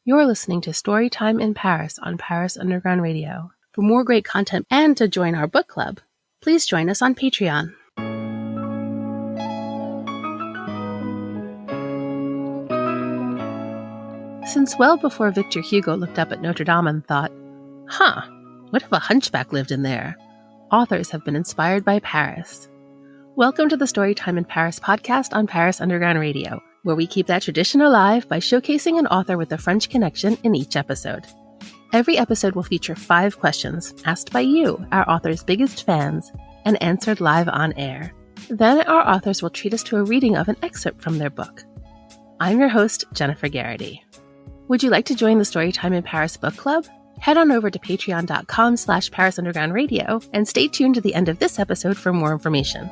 You're listening to Storytime in Paris on Paris Underground Radio. For more great content and to join our book club, please join us on Patreon. Since well before Victor Hugo looked up at Notre Dame and thought, what if a hunchback lived in there? Authors have been inspired by Paris. Welcome to the Storytime in Paris podcast on Paris Underground Radio, where we keep that tradition alive by showcasing an author with a French connection in each episode. Every episode will feature 5 questions asked by you, our author's biggest fans, and answered live on air. Then our authors will treat us to a reading of an excerpt from their book. I'm your host, Jennifer Garrity. Would you like to join the Storytime in Paris book club? Head on over to patreon.com/Paris Underground Radio and stay tuned to the end of this episode for more information.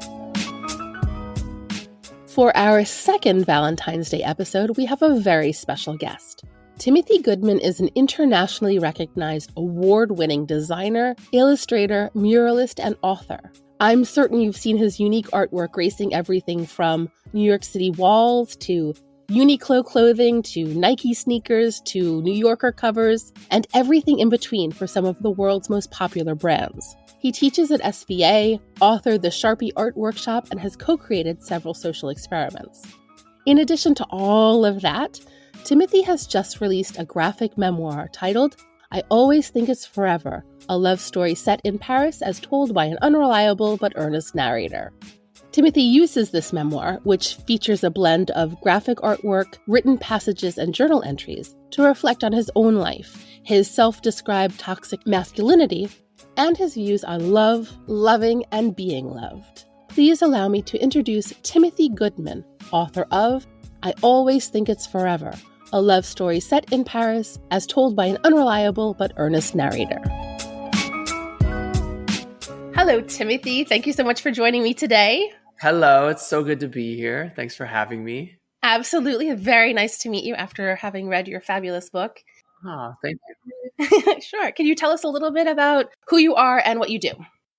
For our second Valentine's Day episode, we have a very special guest. Timothy Goodman is an internationally recognized award-winning designer, illustrator, muralist, and author. I'm certain you've seen his unique artwork gracing everything from New York City walls to Uniqlo clothing to Nike sneakers to New Yorker covers, and everything in between for some of the world's most popular brands. He teaches at SVA, authored the Sharpie Art Workshop, and has co-created several social experiments. In addition to all of that, Timothy has just released a graphic memoir titled I Always Think It's Forever, a love story set in Paris as told by an unreliable but earnest narrator. Timothy uses this memoir, which features a blend of graphic artwork, written passages, and journal entries, to reflect on his own life, his self-described toxic masculinity, and his views on love, loving, and being loved. Please allow me to introduce Timothy Goodman, author of I Always Think It's Forever, a love story set in Paris as told by an unreliable but earnest narrator. Hello, Timothy. Thank you so much for joining me today. Hello, it's so good to be here. Thanks for having me. Absolutely. Very nice to meet you after having read your fabulous book. Oh, thank you. Sure. Can you tell us a little bit about who you are and what you do?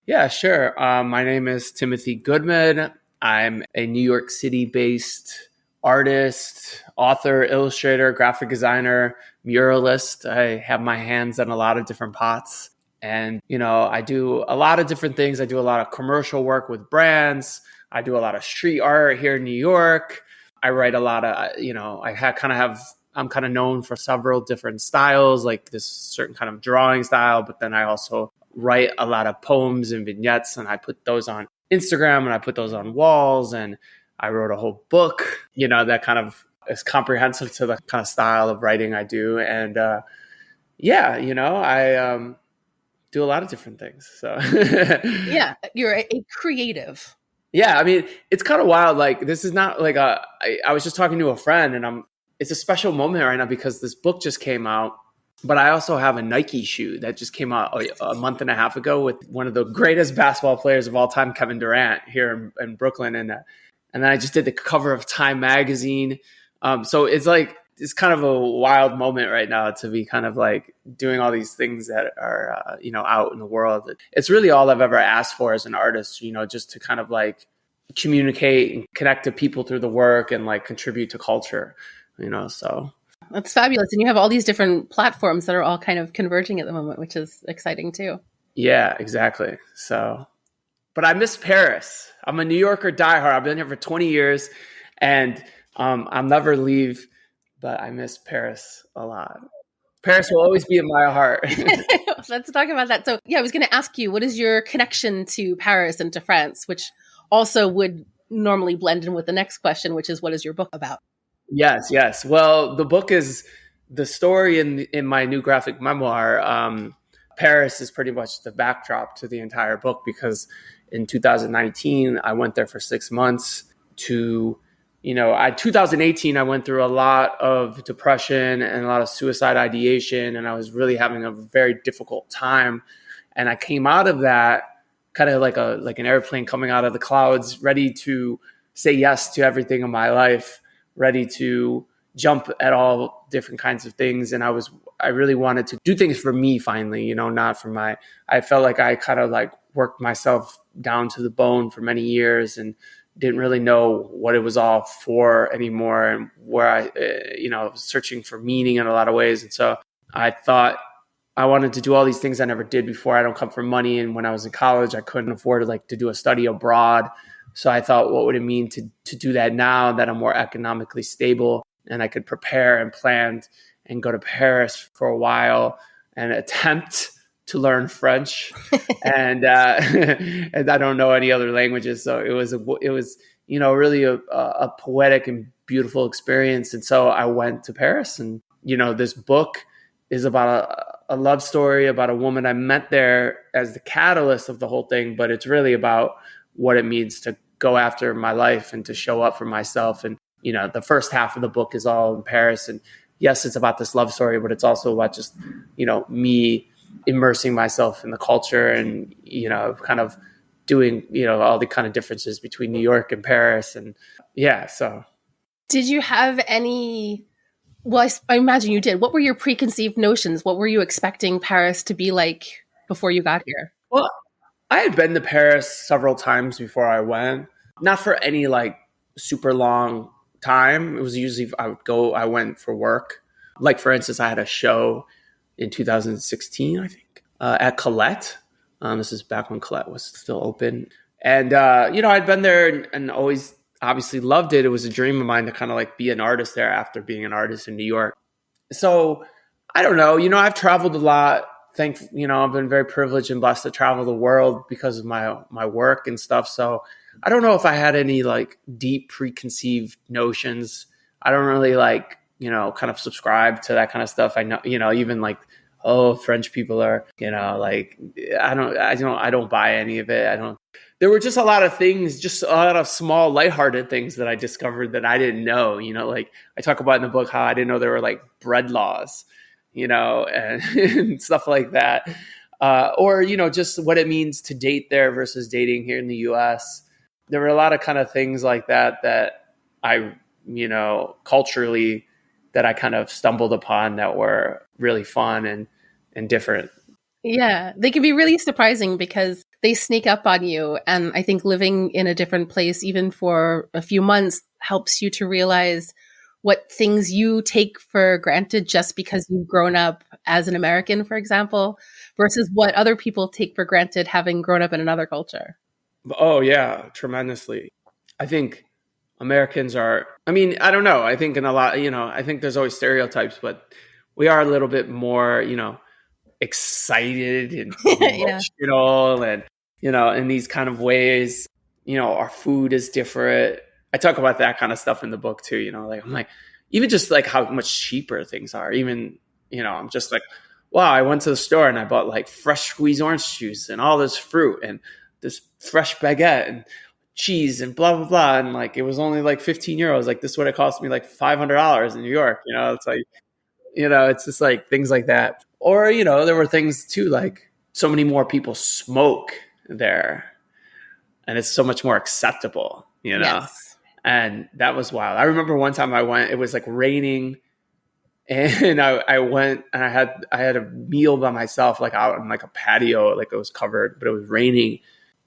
Yeah, sure. My name is Timothy Goodman. I'm a New York City-based artist, author, illustrator, graphic designer, muralist. I have my hands in a lot of different pots. And, I do a lot of different things. I do a lot of commercial work with brands. I do a lot of street art here in New York. I write a lot of, I'm kind of known for several different styles, like this certain kind of drawing style, but then I also write a lot of poems and vignettes, and I put those on Instagram and I put those on walls, and I wrote a whole book, that kind of is comprehensive to the kind of style of writing I do. And I do a lot of different things. So yeah, you're a creative. Yeah, I mean, it's kind of wild. Like, this is not like I was just talking to a friend, and it's a special moment right now because this book just came out, but I also have a Nike shoe that just came out a month and a half ago with one of the greatest basketball players of all time, Kevin Durant, here in Brooklyn. And then I just did the cover of Time magazine. So it's kind of a wild moment right now to be kind of like doing all these things that are, out in the world. It's really all I've ever asked for as an artist, just to kind of like communicate and connect to people through the work and like contribute to culture, so. That's fabulous. And you have all these different platforms that are all kind of converging at the moment, which is exciting too. Yeah, exactly. So, but I miss Paris. I'm a New Yorker diehard. I've been here for 20 years and I'll never leave. But I miss Paris a lot. Paris will always be in my heart. Let's talk about that. So, I was going to ask you, what is your connection to Paris and to France, which also would normally blend in with the next question, which is, what is your book about? Yes. Well, the book is the story in my new graphic memoir. Paris is pretty much the backdrop to the entire book because in 2019, I went there for 6 months to 2018, I went through a lot of depression and a lot of suicide ideation, and I was really having a very difficult time. And I came out of that kind of like an airplane coming out of the clouds, ready to say yes to everything in my life, ready to jump at all different kinds of things. And I really wanted to do things for me finally, not for I felt like I kind of like worked myself down to the bone for many years and didn't really know what it was all for anymore, and where I, was searching for meaning in a lot of ways. And so I thought I wanted to do all these things I never did before. I don't come from money. And when I was in college, I couldn't afford to do a study abroad. So I thought, what would it mean to do that now that I'm more economically stable and I could prepare and plan and go to Paris for a while and attempt to learn French. And and I don't know any other languages. So it was really a poetic and beautiful experience. And so I went to Paris, and, this book is about a love story about a woman I met there as the catalyst of the whole thing. But it's really about what it means to go after my life and to show up for myself. And, the first half of the book is all in Paris. And yes, it's about this love story, but it's also about just, me immersing myself in the culture and, kind of doing, all the kind of differences between New York and Paris. And yeah, so. Did you have any, well, I imagine you did. What were your preconceived notions? What were you expecting Paris to be like before you got here? Well, I had been to Paris several times before I went, not for any super long time. It was usually I went for work. For instance, I had a show in 2016, I think, at Colette. This is back when Colette was still open. And, I'd been there and always obviously loved it. It was a dream of mine to kind of be an artist there after being an artist in New York. So I don't know, I've traveled a lot. I've been very privileged and blessed to travel the world because of my work and stuff. So I don't know if I had any deep preconceived notions. I don't really kind of subscribe to that kind of stuff. I know, even French people are, I don't buy any of it. There were just a lot of things, just a lot of small lighthearted things that I discovered that I didn't know, I talk about in the book how I didn't know there were bread laws, and stuff like that. Or, just what it means to date there versus dating here in the US. There were a lot of kind of things like that I, culturally, that I kind of stumbled upon that were really fun and different. Yeah, they can be really surprising because they sneak up on you. And I think living in a different place, even for a few months, helps you to realize what things you take for granted just because you've grown up as an American, for example, versus what other people take for granted having grown up in another culture. Oh, yeah, tremendously. I think Americans are, I don't know. I think in a lot, I think there's always stereotypes, but we are a little bit more, excited and emotional and, in these kind of ways, our food is different. I talk about that kind of stuff in the book too, I'm even just how much cheaper things are. Even, I'm just wow, I went to the store and I bought fresh squeezed orange juice and all this fruit and this fresh baguette and cheese and blah, blah, blah. And it was only 15 euros. This would have cost me $500 in New York. It's it's just things like that. Or, there were things too, so many more people smoke there and it's so much more acceptable, Yes. And that was wild. I remember one time I went, it was raining, and I went and I had a meal by myself, out on a patio, it was covered, but it was raining.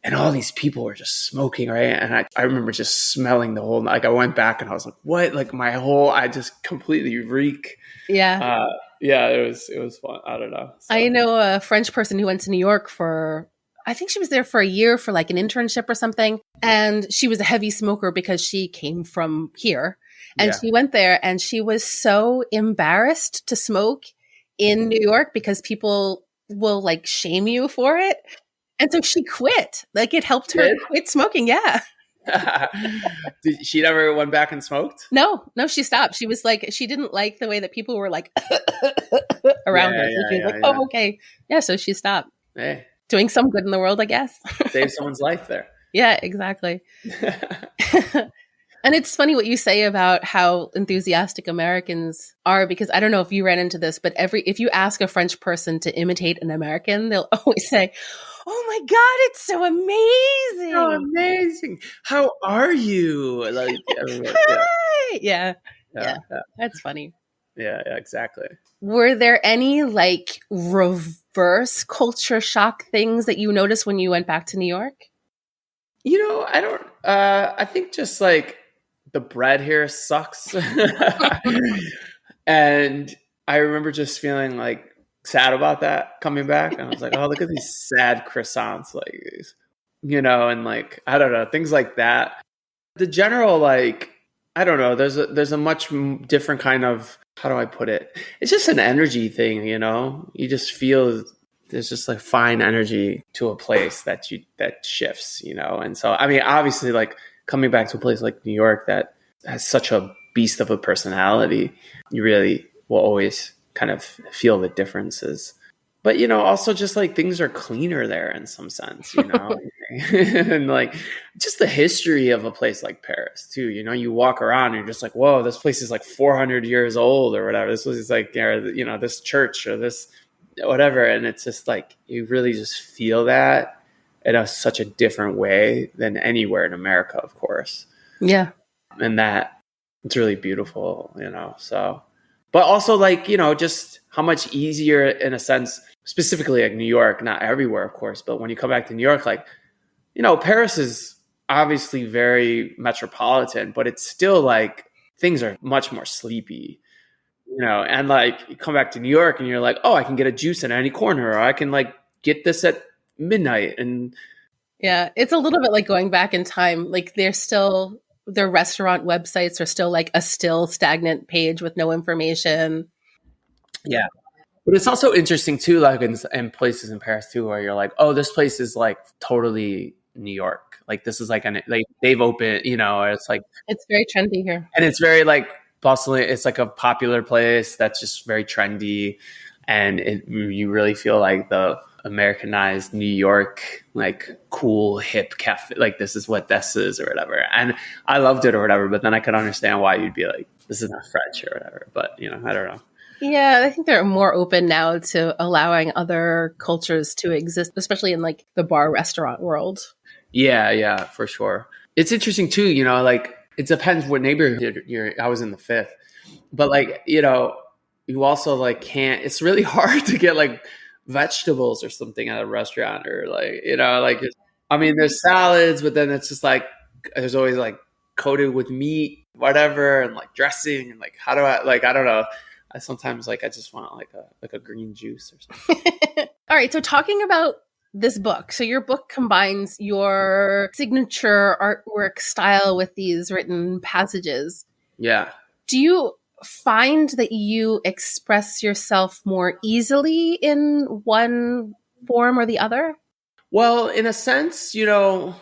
And all these people were just smoking, right? And I remember just smelling the whole, I went back and I was what? I just completely reek. Yeah. Yeah, it was fun. I don't know. So. I know a French person who went to New York I think she was there for a year for an internship or something. And she was a heavy smoker because she came from here. And she went there and she was so embarrassed to smoke in New York because people will shame you for it. And so she quit. It helped her quit smoking. Yeah. She never went back and smoked? No, she stopped. She was she didn't like the way that people were around her. So she was oh, okay. Yeah. So she stopped. Hey. Doing some good in the world, I guess. Save someone's life there. Yeah, exactly. And it's funny what you say about how enthusiastic Americans are, because I don't know if you ran into this, but if you ask a French person to imitate an American, they'll always say, "Oh my God, it's so amazing. So amazing. How are you?" Yeah. That's funny. Yeah, exactly. Were there any reverse culture shock things that you noticed when you went back to New York? I don't, I think just like the bread here sucks. And I remember just feeling like sad about that coming back. And I was like, oh, look at these sad croissants, like these, and like, I don't know, things like that. The general, like, I don't know, there's a much different kind of, how do I put it? It's just an energy thing, you just feel there's just like fine energy to a place that shifts, And so, I mean, obviously, like coming back to a place like New York that has such a beast of a personality, you really will always kind of feel the differences. But, also just like things are cleaner there in some sense, and like just the history of a place like Paris too, you walk around and you're just like, whoa, this place is like 400 years old or whatever. This was like, this church or this whatever. And it's just like, you really just feel that in such a different way than anywhere in America, of course. Yeah. And that it's really beautiful, so, but also like, just how much easier in a sense, specifically like New York, not everywhere, of course, but when you come back to New York, like, Paris is obviously very metropolitan, but it's still like things are much more sleepy, and like you come back to New York and you're like, oh, I can get a juice in any corner, or I can like get this at midnight. And yeah, it's a little bit like going back in time. Like their restaurant websites are still like a still stagnant page with no information. Yeah. But it's also interesting too, like in places in Paris too, where you're like, oh, this place is like totally New York. Like this is like they've opened, it's like, it's very trendy here. And it's very like bustling. It's like a popular place that's just very trendy. And you really feel like the Americanized New York, like cool, hip cafe. Like this is what this is or whatever. And I loved it or whatever, but then I could understand why you'd be like, this is not French or whatever. But, I don't know. Yeah, I think they're more open now to allowing other cultures to exist, especially in like the bar restaurant world. Yeah, for sure. It's interesting too, like it depends what neighborhood I was in the Fifth, but like, you also like can't, it's really hard to get like vegetables or something at a restaurant or like, like, I mean, there's salads, but then it's just like, there's always like coated with meat, whatever, and like dressing and like, how do I, like, I don't know. I sometimes like, I just want like a green juice or something. All right. So talking about this book. So your book combines your signature artwork style with these written passages. Yeah. Do you find that you express yourself more easily in one form or the other? Well, in a sense, no,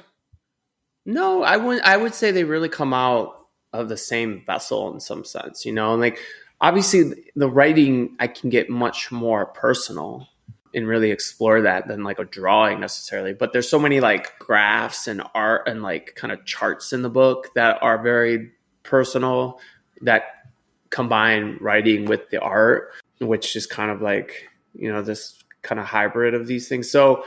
I wouldn't. I would say they really come out of the same vessel in some sense, and like obviously the writing, I can get much more personal and really explore that than like a drawing necessarily. But there's so many like graphs and art and like kind of charts in the book that are very personal that combine writing with the art, which is kind of like, this kind of hybrid of these things. So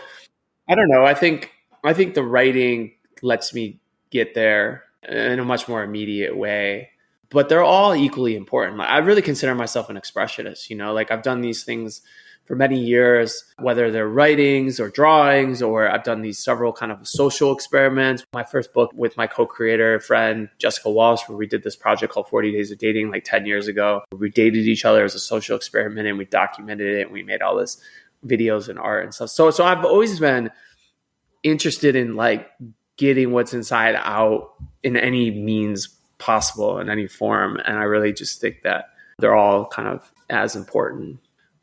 I don't know. I think the writing lets me get there in a much more immediate way, but they're all equally important. I really consider myself an expressionist, like I've done these things for many years, whether they're writings or drawings, or I've done these several kind of social experiments. My first book with my co-creator friend, Jessica Walsh, where we did this project called 40 Days of Dating like 10 years ago. We dated each other as a social experiment and we documented it and we made all this videos and art and stuff. So I've always been interested in like getting what's inside out in any means possible, in any form. And I really just think that they're all kind of as important.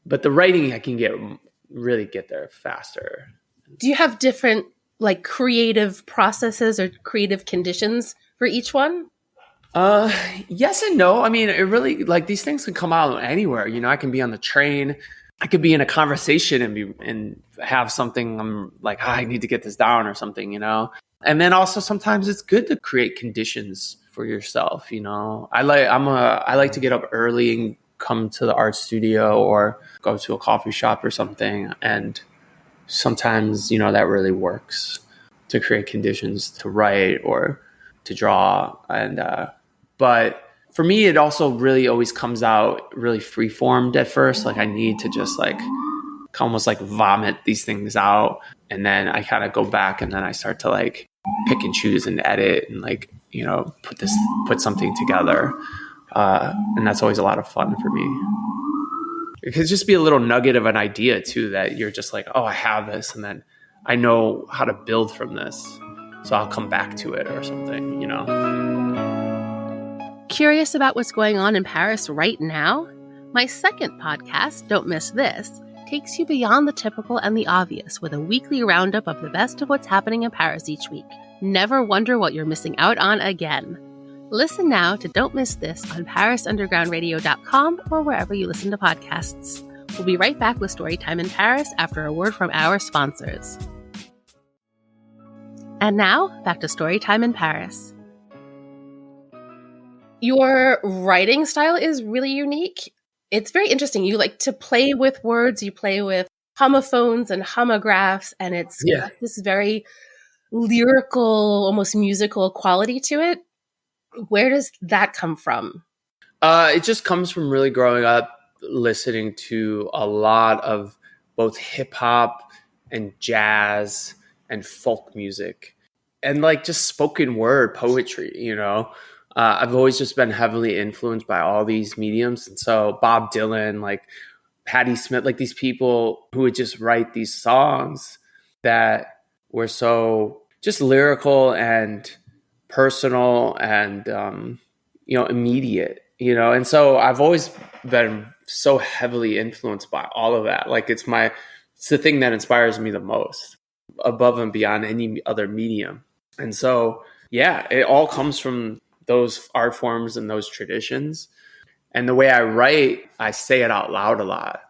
But the writing, I can really get there faster. Do you have different like creative processes or creative conditions for each one? Yes and no. I mean, it really, like these things can come out anywhere. I can be on the train. I could be in a conversation and have something. I'm like, I need to get this down or something, And then also sometimes it's good to create conditions for yourself. I like to get up early and come to the art studio or go to a coffee shop or something. And sometimes, that really works to create conditions to write or to draw. And, but for me, it also really always comes out really free-formed at first. Like I need to just like almost like vomit these things out. And then I kind of go back and then I start to like pick and choose and edit and like, put something together. And that's always a lot of fun for me. It could just be a little nugget of an idea too, that you're just like, oh, I have this. And then I know how to build from this. So I'll come back to it or something, Curious about what's going on in Paris right now? My second podcast, Don't Miss This, takes you beyond the typical and the obvious with a weekly roundup of the best of what's happening in Paris each week. Never wonder what you're missing out on again. Listen now to Don't Miss This on ParisUndergroundRadio.com or wherever you listen to podcasts. We'll be right back with Storytime in Paris after a word from our sponsors. And now, back to Storytime in Paris. Your writing style is really unique. It's very interesting. You like to play with words, you play with homophones and homographs, and it's got this very lyrical, almost musical quality to it. Where does that come from? It just comes from really growing up listening to a lot of both hip hop and jazz and folk music and like just spoken word poetry, I've always just been heavily influenced by all these mediums. And so Bob Dylan, like Patti Smith, like these people who would just write these songs that were so just lyrical and personal and, immediate, and so I've always been so heavily influenced by all of that. Like it's the thing that inspires me the most above and beyond any other medium. And so, it all comes from those art forms and those traditions. And the way I write, I say it out loud a lot,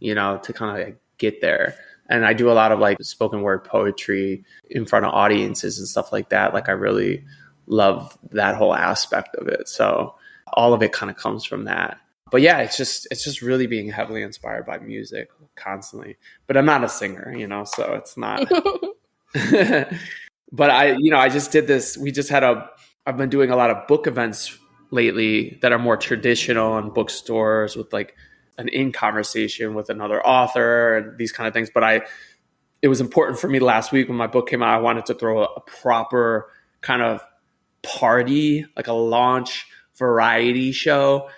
to kind of like get there. And I do a lot of like spoken word poetry in front of audiences and stuff like that. Like I really love that whole aspect of it. So all of it kind of comes from that. But it's just really being heavily inspired by music constantly. But I'm not a singer, so it's not. But I just did this. I've been doing a lot of book events lately that are more traditional in bookstores with like an in conversation with another author and these kind of things. But it was important for me last week when my book came out. I wanted to throw a proper kind of party, like a launch variety show.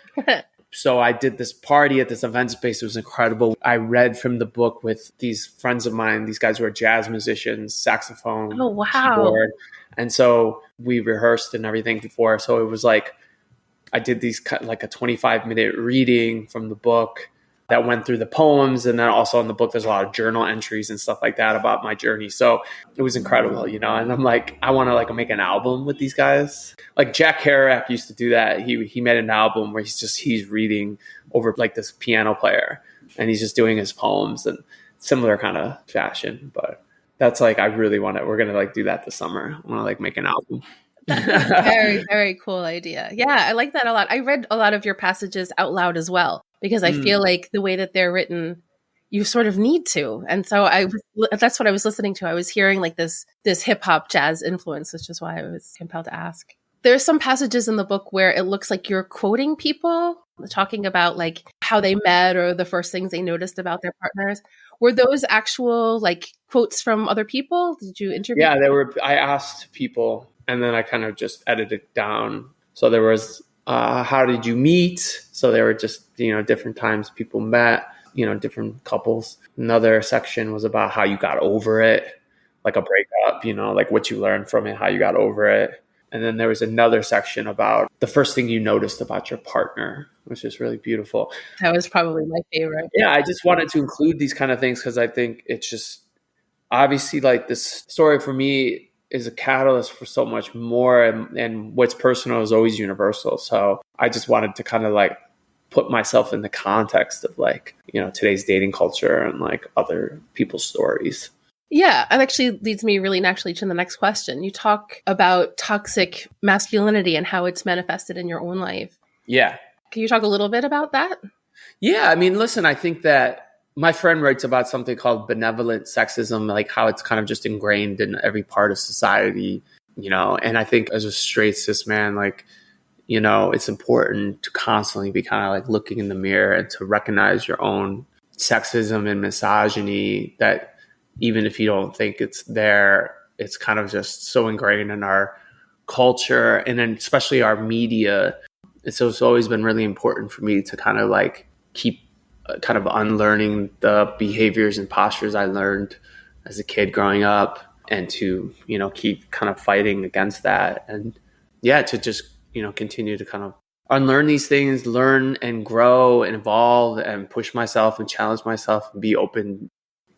So I did this party at this event space. It was incredible. I read from the book with these friends of mine, these guys who are jazz musicians, saxophone, keyboard. And so we rehearsed and everything before. So it was like, I did like a 25-minute reading from the book that went through the poems. And then also in the book, there's a lot of journal entries and stuff like that about my journey. So it was incredible, and I'm like, I want to like make an album with these guys. Like Jack Kerouac used to do that. He made an album where he's reading over like this piano player and he's just doing his poems and similar kind of fashion. But that's like, we're going to like do that this summer. I want to like make an album. That's a very, very cool idea. Yeah, I like that a lot. I read a lot of your passages out loud as well, because I feel like the way that they're written, you sort of need to. And so that's what I was listening to. I was hearing like this hip hop jazz influence, which is why I was compelled to ask. There's some passages in the book where it looks like you're quoting people, talking about like how they met or the first things they noticed about their partners. Were those actual like quotes from other people? Did you interview? Yeah, they were. I asked people and then I kind of just edited it down. So there was, how did you meet? So there were just, different times people met, different couples. Another section was about how you got over it, like a breakup, like what you learned from it, how you got over it. And then there was another section about the first thing you noticed about your partner, which is really beautiful. That was probably my favorite. Yeah, I just wanted to include these kind of things because I think it's just obviously like this story for me is a catalyst for so much more, and what's personal is always universal. So I just wanted to kind of like put myself in the context of like, today's dating culture and like other people's stories. Yeah, that actually leads me really naturally to the next question. You talk about toxic masculinity and how it's manifested in your own life. Yeah. Can you talk a little bit about that? Yeah, I mean, listen, I think that my friend writes about something called benevolent sexism, like how it's kind of just ingrained in every part of society, and I think as a straight cis man, like, it's important to constantly be kind of like looking in the mirror and to recognize your own sexism and misogyny that even if you don't think it's there, it's kind of just so ingrained in our culture and then especially our media. And so it's always been really important for me to kind of like keep kind of unlearning the behaviors and postures I learned as a kid growing up and to, keep kind of fighting against that. And yeah, to just, continue to kind of unlearn these things, learn and grow and evolve and push myself and challenge myself and be open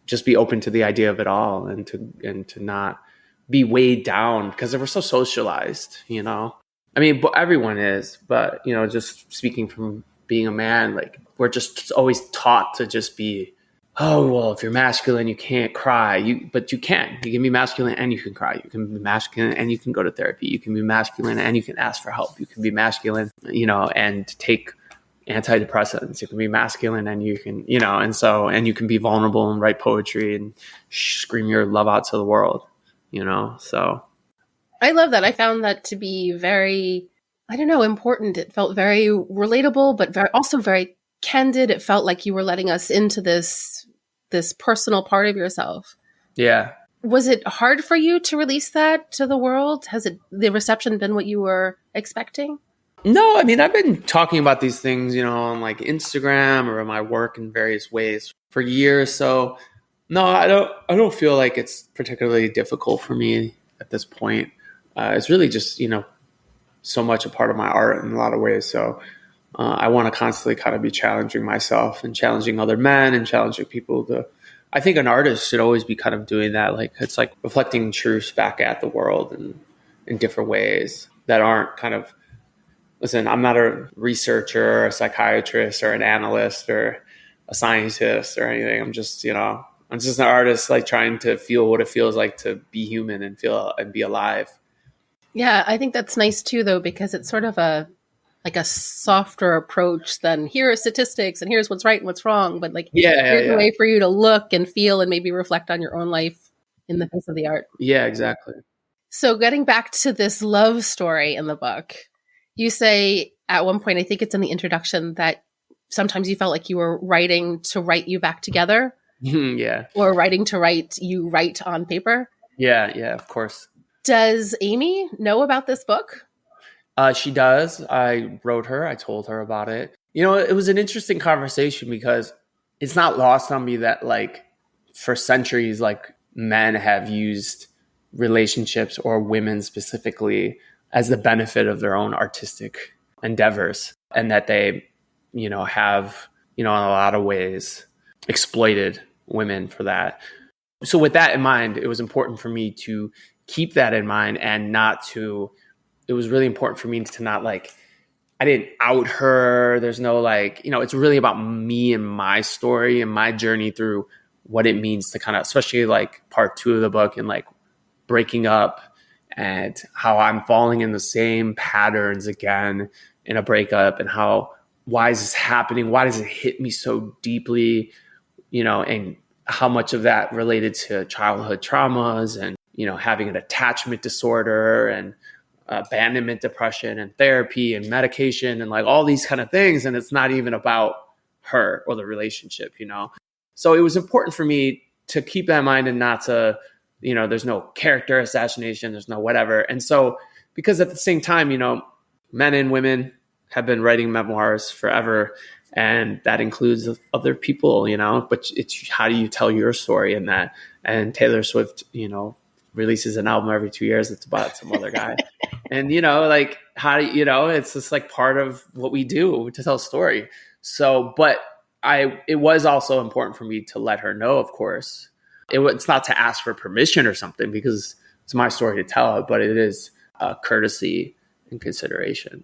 to the idea of it all and to not be weighed down because we're so socialized, I mean, everyone is, but, just speaking from being a man, like we're just always taught to just be, oh, well, if you're masculine, you can't cry. But you can. You can be masculine and you can cry. You can be masculine and you can go to therapy. You can be masculine and you can ask for help. You can be masculine, and take antidepressants. You can be masculine and you can, and you can be vulnerable and write poetry and scream your love out to the world, so. I love that. I found that to be very, important. It felt very relatable, but also very candid. It felt like you were letting us into this personal part of yourself. Yeah. Was it hard for you to release that to the world? Has the reception been what you were expecting? No, I mean, I've been talking about these things, on like Instagram or in my work in various ways for years. So no, I don't feel like it's particularly difficult for me at this point. It's really just, so much a part of my art in a lot of ways. So I want to constantly kind of be challenging myself and challenging other men and challenging people I think an artist should always be kind of doing that. Like it's like reflecting truths back at the world and in different ways that aren't kind of, listen, I'm not a researcher or a psychiatrist or an analyst or a scientist or anything. I'm just, I'm just an artist like trying to feel what it feels like to be human and feel and be alive. Yeah, I think that's nice too, though, because it's sort of a softer approach than here are statistics and here's what's right and what's wrong. But here's a way for you to look and feel and maybe reflect on your own life in the face of the art. Yeah, exactly. So getting back to this love story in the book, you say at one point, I think it's in the introduction, that sometimes you felt like you were writing to write you back together. Yeah. Or writing to write you write on paper. Yeah, of course. Does Amy know about this book? She does. I wrote her. I told her about it. It was an interesting conversation because it's not lost on me that like for centuries, like men have used relationships or women specifically as the benefit of their own artistic endeavors and that they, have, in a lot of ways exploited women for that. So with that in mind, it was important for me to keep that in mind and it was really important for me to not like, I didn't out her. There's no like, it's really about me and my story and my journey through what it means to kind of, especially like part 2 of the book and like breaking up and how I'm falling in the same patterns again in a breakup and why is this happening? Why does it hit me so deeply? And how much of that related to childhood traumas and, having an attachment disorder and abandonment depression and therapy and medication and like all these kind of things. And it's not even about her or the relationship, So it was important for me to keep that in mind and not to, there's no character assassination, there's no whatever. And so, because at the same time, men and women have been writing memoirs forever. And that includes other people, but it's how do you tell your story in that? And Taylor Swift, releases an album every 2 years. It's about some other guy. And, like how do it's just like part of what we do to tell a story. So, but it was also important for me to let her know, of course, it's not to ask for permission or something because it's my story to tell, but it is courtesy and consideration.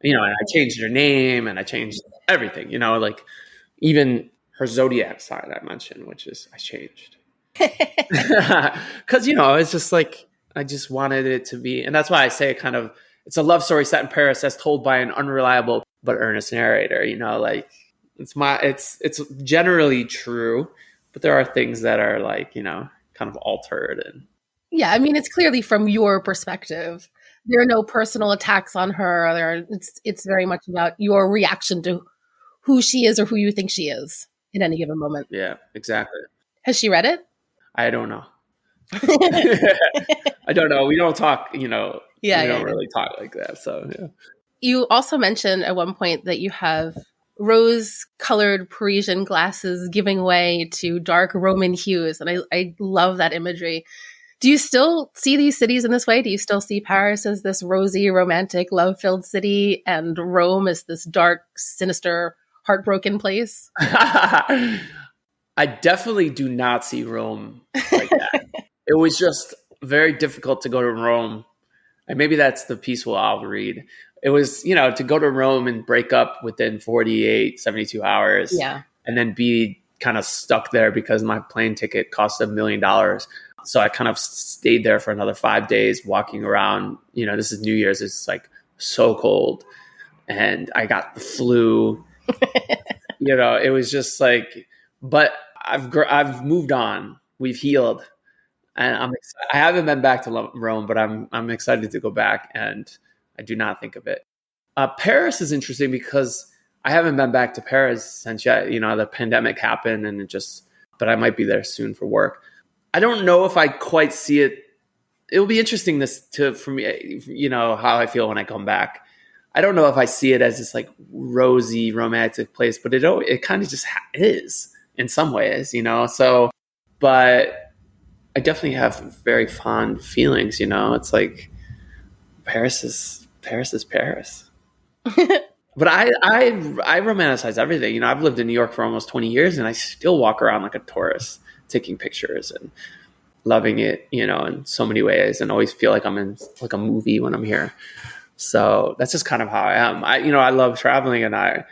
And I changed her name and I changed everything, like even her zodiac sign I mentioned, which is I changed. Because, it's just like, I just wanted it to be, and that's why I say it's a love story set in Paris as told by an unreliable but earnest narrator, like it's generally true, but there are things that are like, kind of altered. And yeah, I mean, it's clearly from your perspective. There are no personal attacks on her. It's very much about your reaction to who she is or who you think she is. in any given moment. Yeah, exactly. Has she read it? I don't know. I don't know. We don't talk, we don't really talk like that. So, yeah. You also mentioned at one point that you have rose-colored Parisian glasses giving way to dark Roman hues. And I love that imagery. Do you still see these cities in this way? Do you still see Paris as this rosy, romantic, love-filled city and Rome as this dark, sinister, heartbroken place? I definitely do not see Rome like that. It was just very difficult to go to Rome. And maybe that's the piece I'll read. It was, to go to Rome and break up within 48, 72 hours. Yeah. And then be kind of stuck there because my plane ticket cost $1 million. So I kind of stayed there for another 5 days walking around. This is New Year's. It's like so cold. And I got the flu. It was just like, but I've moved on. We've healed. And I haven't been back to Rome, but I'm excited to go back. And I do not think of it. Paris is interesting because I haven't been back to Paris since the pandemic happened but I might be there soon for work. I don't know if I quite see it. It'll be interesting for me, how I feel when I come back. I don't know if I see it as this like rosy romantic place, but it kind of just is in some ways, so, but I definitely have very fond feelings, it's like Paris is Paris. But I romanticize everything. I've lived in New York for almost 20 years and I still walk around like a tourist, taking pictures and loving it, in so many ways, and always feel like I'm in like a movie when I'm here. So that's just kind of how I am. I love traveling, and I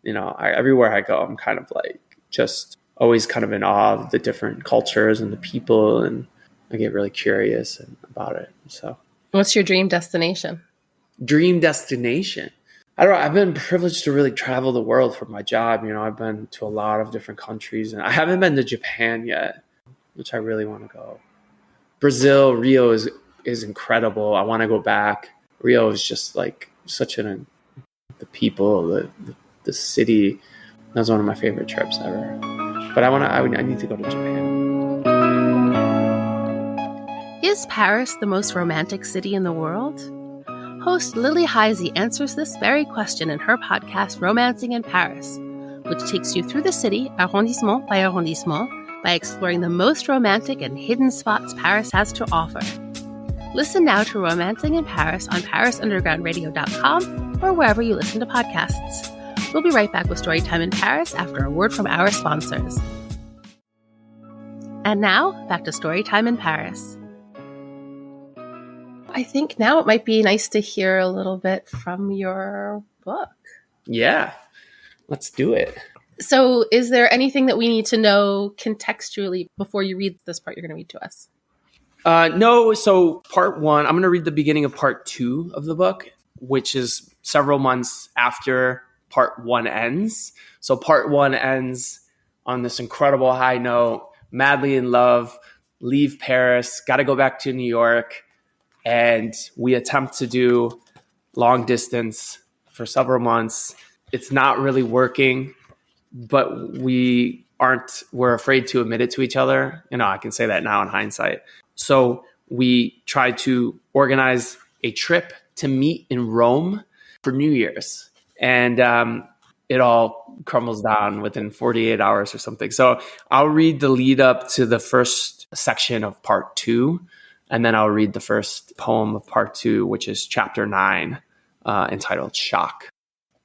everywhere I go, I'm kind of like just always kind of in awe of the different cultures and the people, and I get really curious about it. So, what's your dream destination? Dream destination. I don't know. I've been privileged to really travel the world for my job. I've been to a lot of different countries, and I haven't been to Japan yet, which I really want to go. Brazil, Rio is incredible. I want to go back. Rio is just like the people, the city. That was one of my favorite trips ever. But I need to go to Japan. Is Paris the most romantic city in the world? Host Lily Heisey answers this very question in her podcast, Romancing in Paris, which takes you through the city, arrondissement by arrondissement, by exploring the most romantic and hidden spots Paris has to offer. Listen now to Romancing in Paris on parisundergroundradio.com or wherever you listen to podcasts. We'll be right back with Storytime in Paris after a word from our sponsors. And now, back to Storytime in Paris. I think now it might be nice to hear a little bit from your book. Yeah, let's do it. So is there anything that we need to know contextually before you read this part you're going to read to us? No. So part one, I'm going to read the beginning of part 2 of the book, which is several months after part 1 ends. So part 1 ends on this incredible high note, madly in love, leave Paris, got to go back to New York. And we attempt to do long distance for several months. It's not really working, but we're afraid to admit it to each other. I can say that now in hindsight. So we try to organize a trip to meet in Rome for New Year's. And it all crumbles down within 48 hours or something. So I'll read the lead up to the first section of part 2. And then I'll read the first poem of part 2, which is chapter 9, entitled Shock.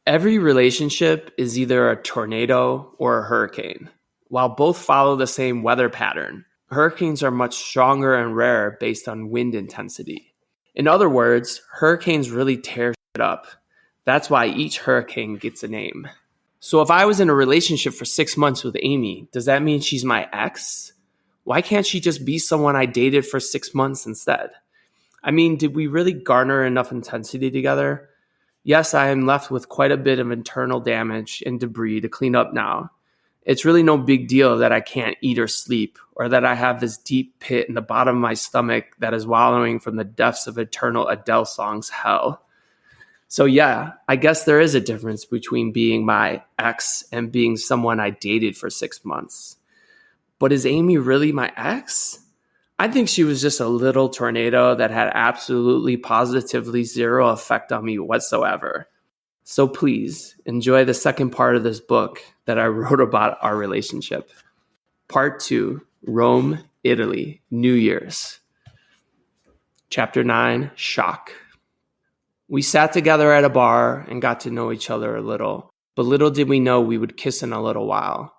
Every relationship is either a tornado or a hurricane. While both follow the same weather pattern, hurricanes are much stronger and rarer based on wind intensity. In other words, hurricanes really tear shit up. That's why each hurricane gets a name. So if I was in a relationship for 6 months with Amy, does that mean she's my ex? Why can't she just be someone I dated for 6 months instead? I mean, did we really garner enough intensity together? Yes, I am left with quite a bit of internal damage and debris to clean up now. It's really no big deal that I can't eat or sleep, or that I have this deep pit in the bottom of my stomach that is wallowing from the depths of eternal Adele song's hell. So yeah, I guess there is a difference between being my ex and being someone I dated for 6 months. But is Amy really my ex? I think she was just a little tornado that had absolutely positively zero effect on me whatsoever. So please enjoy the second part of this book that I wrote about our relationship. Part 2, Rome, Italy, New Year's. Chapter 9, Shock. We sat together at a bar and got to know each other a little, but little did we know we would kiss in a little while.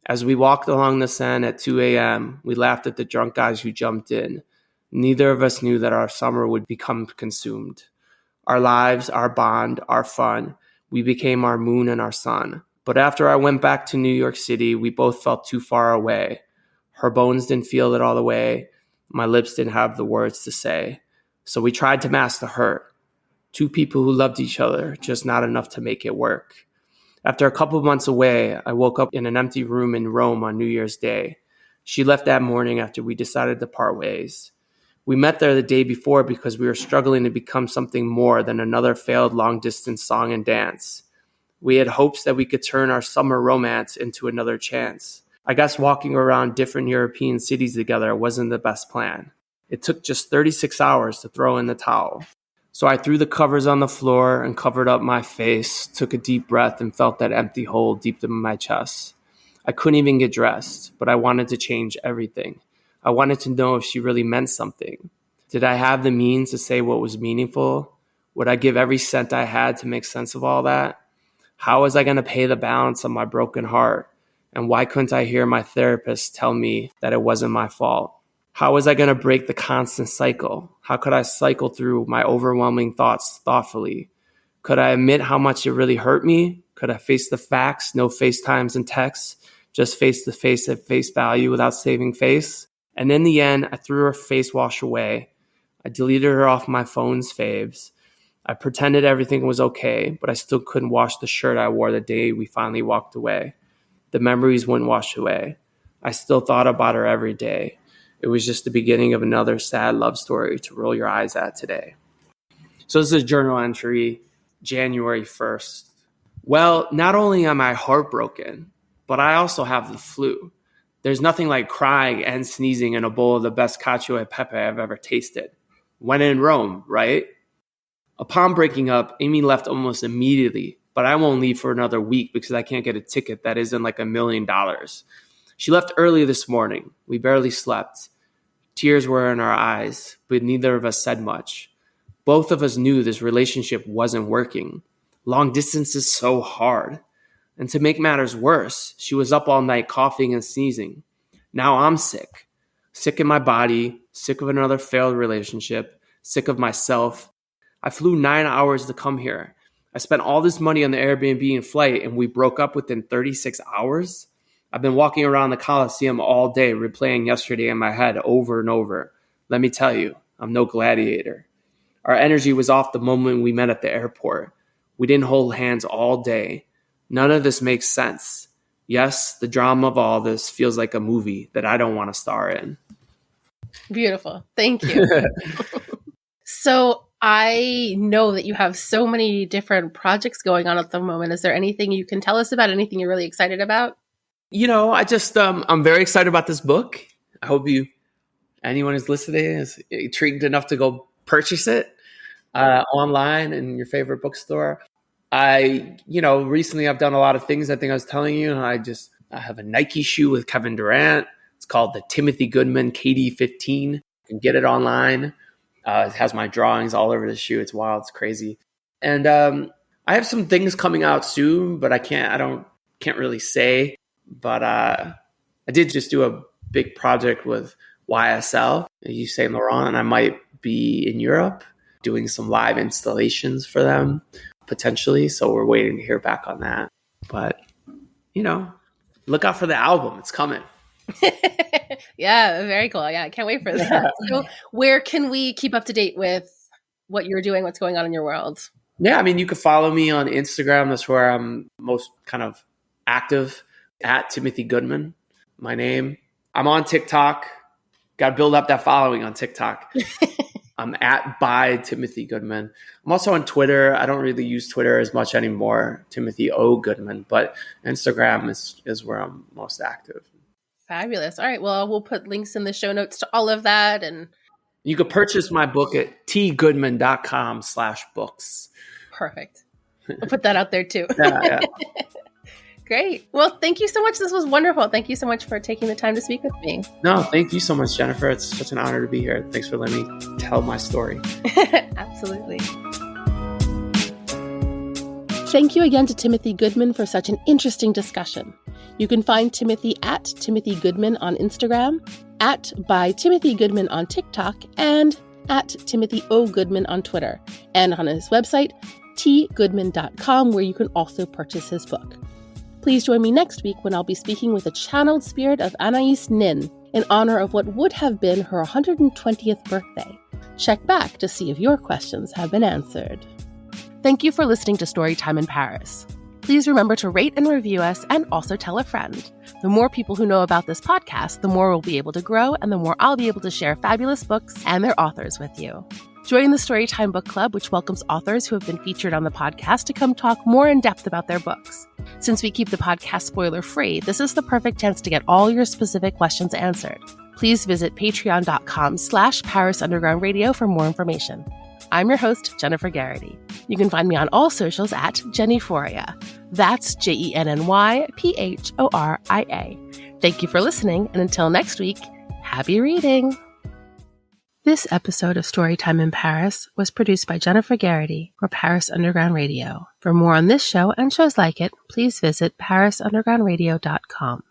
As we walked along the Seine at 2 a.m., we laughed at the drunk guys who jumped in. Neither of us knew that our summer would become consumed. Our lives, our bond, our fun, we became our moon and our sun. But after I went back to New York City, we both felt too far away. Her bones didn't feel it all the way. My lips didn't have the words to say. So we tried to mask the hurt. Two people who loved each other, just not enough to make it work. After a couple months away, I woke up in an empty room in Rome on New Year's Day. She left that morning after we decided to part ways. We met there the day before because we were struggling to become something more than another failed long-distance song and dance. We had hopes that we could turn our summer romance into another chance. I guess walking around different European cities together wasn't the best plan. It took just 36 hours to throw in the towel. So I threw the covers on the floor and covered up my face, took a deep breath, and felt that empty hole deep in my chest. I couldn't even get dressed, but I wanted to change everything. I wanted to know if she really meant something. Did I have the means to say what was meaningful? Would I give every cent I had to make sense of all that? How was I going to pay the balance on my broken heart? And why couldn't I hear my therapist tell me that it wasn't my fault? How was I going to break the constant cycle? How could I cycle through my overwhelming thoughts thoughtfully? Could I admit how much it really hurt me? Could I face the facts, no FaceTimes and texts, just face to face at face value without saving face? And in the end, I threw her face wash away. I deleted her off my phone's faves. I pretended everything was okay, but I still couldn't wash the shirt I wore the day we finally walked away. The memories wouldn't wash away. I still thought about her every day. It was just the beginning of another sad love story to roll your eyes at today. So this is a journal entry, January 1st. Well, not only am I heartbroken, but I also have the flu. There's nothing like crying and sneezing in a bowl of the best cacio e pepe I've ever tasted. When in Rome, right? Upon breaking up, Amy left almost immediately, but I won't leave for another week because I can't get a ticket that isn't like $1 million. She left early this morning. We barely slept. Tears were in our eyes, but neither of us said much. Both of us knew this relationship wasn't working. Long distance is so hard. And to make matters worse, she was up all night coughing and sneezing. Now I'm sick. Sick in my body, sick of another failed relationship, sick of myself. I flew 9 hours to come here. I spent all this money on the Airbnb and flight, and we broke up within 36 hours. I've been walking around the Coliseum all day, replaying yesterday in my head over and over. Let me tell you, I'm no gladiator. Our energy was off the moment we met at the airport. We didn't hold hands all day. None of this makes sense. Yes, the drama of all this feels like a movie that I don't want to star in. Beautiful. Thank you. So I know that you have so many different projects going on at the moment. Is there anything you can tell us about? Anything you're really excited about? You know, I just, I'm very excited about this book. I hope anyone who's listening is intrigued enough to go purchase it online in your favorite bookstore. Recently I've done a lot of things. I think I was telling you, I have a Nike shoe with Kevin Durant. It's called the Timothy Goodman KD15. You can get it online. It has my drawings all over the shoe. It's wild. It's crazy. And I have some things coming out soon, but I can't really say. But I did just do a big project with YSL, Yves Saint Laurent, and I might be in Europe doing some live installations for them potentially. So we're waiting to hear back on that. But, look out for the album. It's coming. Yeah, very cool. Yeah, I can't wait for that. So where can we keep up to date with what you're doing, what's going on in your world? Yeah, you can follow me on Instagram. That's where I'm most kind of active, at Timothy Goodman, my name. I'm on TikTok. Got to build up that following on TikTok. I'm at by Timothy Goodman. I'm also on Twitter. I don't really use Twitter as much anymore, Timothy O. Goodman, but Instagram is where I'm most active. Fabulous. All right. Well, we'll put links in the show notes to all of that. And you could purchase my book at tgoodman.com/books. Perfect. I'll put that out there too. Yeah. Great. Well, thank you so much. This was wonderful. Thank you so much for taking the time to speak with me. No, thank you so much, Jennifer. It's such an honor to be here. Thanks for letting me tell my story. Absolutely. Thank you again to Timothy Goodman for such an interesting discussion. You can find Timothy at Timothy Goodman on Instagram, at by Timothy Goodman on TikTok, and at Timothy O. Goodman on Twitter, and on his website, tgoodman.com, where you can also purchase his book. Please join me next week when I'll be speaking with the channeled spirit of Anais Nin in honor of what would have been her 120th birthday. Check back to see if your questions have been answered. Thank you for listening to Storytime in Paris. Please remember to rate and review us and also tell a friend. The more people who know about this podcast, the more we'll be able to grow and the more I'll be able to share fabulous books and their authors with you. Join the Storytime Book Club, which welcomes authors who have been featured on the podcast to come talk more in depth about their books. Since we keep the podcast spoiler-free, this is the perfect chance to get all your specific questions answered. Please visit patreon.com/Paris Underground Radio for more information. I'm your host, Jennifer Garrity. You can find me on all socials at Jennyphoria. That's JennyPhoria. Thank you for listening, and until next week, happy reading! This episode of Storytime in Paris was produced by Jennifer Garrity for Paris Underground Radio. For more on this show and shows like it, please visit parisundergroundradio.com.